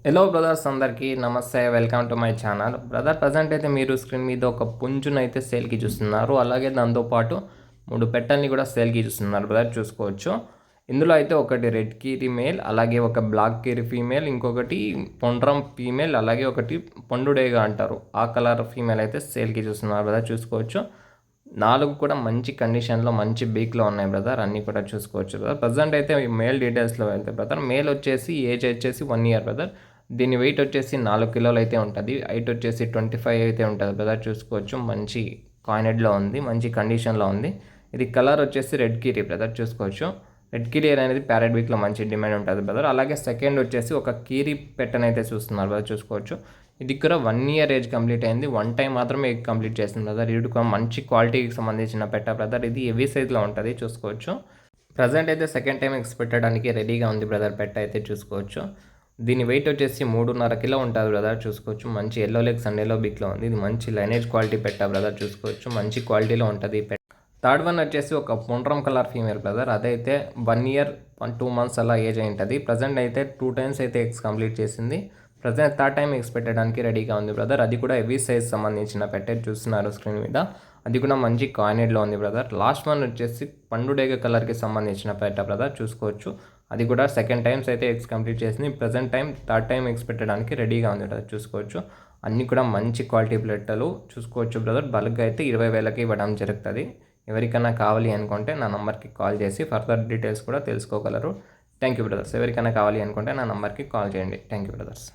Hello brothers, అందరికీ నమస్తే. Welcome to my channel. Brother, present అయితే మీరు స్క్రీన్ మీద ఒక పుంజును అయితే సేల్కి చూస్తున్నారు. అలాగే దాంతోపాటు 3 పెట్టల్ని కూడా సేల్కి చూస్తున్నారు బ్రదర్, చూసుకోవచ్చు. ఇందులో అయితే ఒకటి రెడ్ కీరీ మేల్, అలాగే ఒక బ్లాక్ కీరీ ఫీమేల్, ఇంకొకటి పొండ్రం ఫీమేల్, అలాగే ఒకటి పండుడేగా అంటారు ఆ కలర్ ఫీమేల్ అయితే సేల్కి చూస్తున్నారు బ్రదర్, చూసుకోవచ్చు. 4 కూడా మంచి కండిషన్లో మంచి బీక్లో ఉన్నాయి బ్రదర్, అన్నీ కూడా చూసుకోవచ్చు బ్రదర్. ప్రజెంట్ అయితే మేల్ డీటెయిల్స్లో వెళ్తే బ్రదర్, మేల్ వచ్చేసి ఏజ్ వచ్చేసి 1 ఇయర్ బ్రదర్. దీని వెయిట్ వచ్చేసి 4 కిలోలు అయితే ఉంటుంది. హైట్ వచ్చేసి 25 అయితే ఉంటుంది బ్రదర్, చూసుకోవచ్చు. మంచి కాయినెడ్లో ఉంది, మంచి కండిషన్లో ఉంది. ఇది కలర్ వచ్చేసి రెడ్ కీరీ బ్రదర్, చూసుకోవచ్చు. రెడ్ కీరీ అనేది ప్యారెట్ వీక్లో మంచి డిమాండ్ ఉంటుంది బ్రదర్. అలాగే సెకండ్ వచ్చేసి ఒక కీరీ పెట్టనైతే చూస్తున్నారు బ్రదర్, చూసుకోవచ్చు. ఇది కూడా 1 ఇయర్ ఏజ్ కంప్లీట్ అయింది. 1 టైం మాత్రమే ఎగ్ కంప్లీట్ చేస్తుంది బ్రదర్. ఇది కూడా మంచి క్వాలిటీకి సంబంధించిన పెట్ట బ్రదర్. ఇది హెవీ సైజ్లో ఉంటుంది, చూసుకోవచ్చు. ప్రజెంట్ అయితే సెకండ్ టైం ఎగ్స్ పెట్టడానికి రెడీగా ఉంది బ్రదర్, పెట్ట అయితే చూసుకోవచ్చు. దీని వెయిట్ వచ్చేసి 3.5 కిలో ఉంటుంది బ్రదర్, చూసుకోవచ్చు. మంచి ఎల్లో లెగ్స్ అండ్ ఎల్లో బిక్లో ఉంది. ఇది మంచి లైనేజ్ క్వాలిటీ పెట్ట బ్రదర్, చూసుకోవచ్చు. మంచి క్వాలిటీలో ఉంటుంది పెట్ట. థర్డ్ వన్ వచ్చేసి ఒక పొండ్రం కలర్ ఫీమేల్ బ్రదర్. అదైతే 1 ఇయర్ 2 మంత్స్ అలా ఏజ్ అయి ఉంటుంది. ప్రజెంట్ అయితే 2 టైమ్స్ అయితే ఎగ్స్ కంప్లీట్ చేసింది. ప్రజెంట్ థర్డ్ టైం ఎగ్స్ పెట్టడానికి రెడీగా ఉంది బ్రదర్. అది కూడా హెవీ సైజ్ సంబంధించిన పెట్టే చూస్తున్నారు స్క్రీన్ మీద. అది కూడా మంచి కాయినెడ్లో ఉంది బ్రదర్. లాస్ట్ వన్ వచ్చేసి పండుడేగ కలర్కి సంబంధించిన పెట్ట బ్రదర్, చూసుకోవచ్చు. అది కూడా సెకండ్ టైమ్స్ అయితే ఎగ్స్ కంప్లీట్ చేసింది. Present time third time eggs పెట్టడానికి రెడీగా ఉంది బ్రదర్, చూసుకోవచ్చు. అన్నీ కూడా మంచి క్వాలిటీ పెట్టలు చూసుకోవచ్చు బ్రదర్. బల్క్గా అయితే 20,000కి ఇవ్వడం జరుగుతుంది. ఎవరికైనా కావాలి అనుకుంటే నా నంబర్కి కాల్ చేసి ఫర్దర్ డీటెయిల్స్ కూడా తెలుసుకోగలరు. Thank you brothers. ఎవరికైనా కావాలి అనుకుంటే నా నంబర్కి కాల్ చేయండి. Thank you brothers.